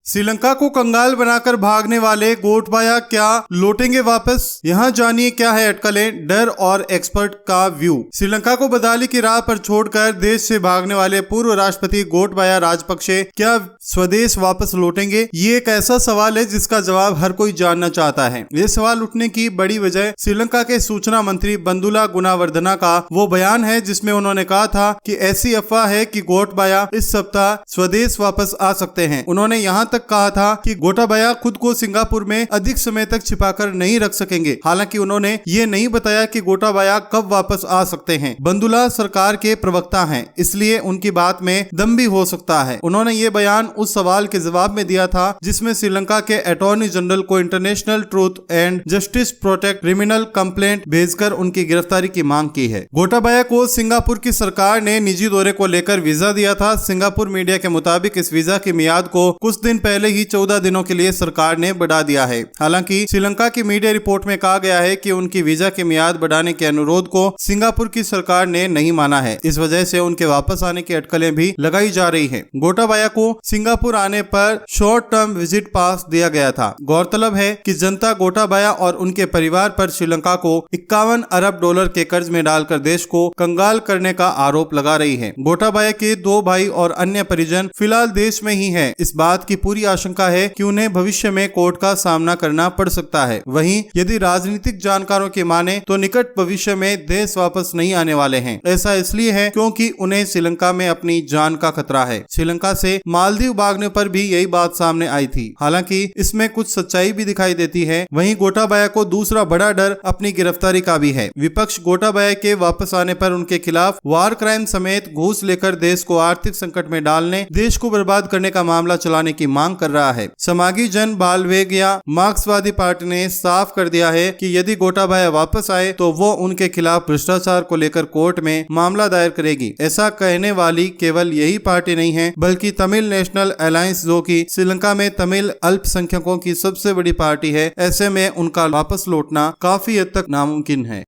श्रीलंका को कंगाल बनाकर भागने वाले गोटबाया क्या लौटेंगे वापस? यहाँ जानिए क्या है अटकलें, डर और एक्सपर्ट का व्यू। श्रीलंका को बदहाली की राह पर छोड़कर देश से भागने वाले पूर्व राष्ट्रपति गोटबाया राजपक्षे क्या स्वदेश वापस लौटेंगे? ये एक ऐसा सवाल है जिसका जवाब हर कोई जानना चाहता है। ये सवाल उठने की बड़ी वजह श्रीलंका के सूचना मंत्री बंदुला गुनावर्धना का वो बयान है जिसमें उन्होंने कहा था कि ऐसी अफवाह है कि गोटबाया इस सप्ताह स्वदेश वापस आ सकते हैं। उन्होंने यहाँ तक कहा था कि गोटाबाया खुद को सिंगापुर में अधिक समय तक छिपाकर नहीं रख सकेंगे। हालांकि उन्होंने ये नहीं बताया कि गोटाबाया कब वापस आ सकते हैं। बंदुला सरकार के प्रवक्ता हैं, इसलिए उनकी बात में दम भी हो सकता है। उन्होंने ये बयान उस सवाल के जवाब में दिया था जिसमें श्रीलंका के अटॉर्नी जनरल को international truth and justice protect criminal complaint भेजकर उनकी गिरफ्तारी की मांग की है। गोटाबाया को सिंगापुर की सरकार ने निजी दौरे को लेकर वीजा दिया था। सिंगापुर मीडिया के मुताबिक इस वीजा की मियाद को कुछ दिन पहले ही 14 दिनों के लिए सरकार ने बढ़ा दिया है। हालांकि श्रीलंका की मीडिया रिपोर्ट में कहा गया है कि उनकी वीजा की मियाद बढ़ाने के अनुरोध को सिंगापुर की सरकार ने नहीं माना है। इस वजह से उनके वापस आने की अटकलें भी लगाई जा रही हैं। गोटाबाया को सिंगापुर आने पर शॉर्ट टर्म विजिट पास दिया गया था। गौरतलब है कि जनता गोटाबाया और उनके परिवार पर श्रीलंका को 51 अरब डॉलर के कर्ज में डालकर देश को कंगाल करने का आरोप लगा रही है। गोटाबाया के 2 भाई और अन्य परिजन फिलहाल देश में ही हैं। इस बात की पूरी आशंका है कि उन्हें भविष्य में कोर्ट का सामना करना पड़ सकता है। वहीं यदि राजनीतिक जानकारों की माने तो निकट भविष्य में देश वापस नहीं आने वाले हैं। ऐसा इसलिए है क्योंकि उन्हें श्रीलंका में अपनी जान का खतरा है। श्रीलंका से मालदीव भागने पर भी यही बात सामने आई थी। हालांकि इसमें कुछ सच्चाई भी दिखाई देती है। वहीं गोटाबाया को दूसरा बड़ा डर अपनी गिरफ्तारी का भी है। विपक्ष गोटाबाया के वापस आने पर उनके खिलाफ वार क्राइम समेत घूस लेकर देश को आर्थिक संकट में डालने, देश को बर्बाद करने का मामला चलाने की मांग कर रहा है। समागी जन बालवेग या मार्क्सवादी पार्टी ने साफ कर दिया है कि यदि गोटाबाया वापस आए तो वो उनके खिलाफ भ्रष्टाचार को लेकर कोर्ट में मामला दायर करेगी। ऐसा कहने वाली केवल यही पार्टी नहीं है बल्कि तमिल नेशनल अलायंस, जो कि श्रीलंका में तमिल अल्पसंख्यकों की सबसे बड़ी पार्टी है। ऐसे में उनका वापस लौटना काफी हद तक नामुमकिन है।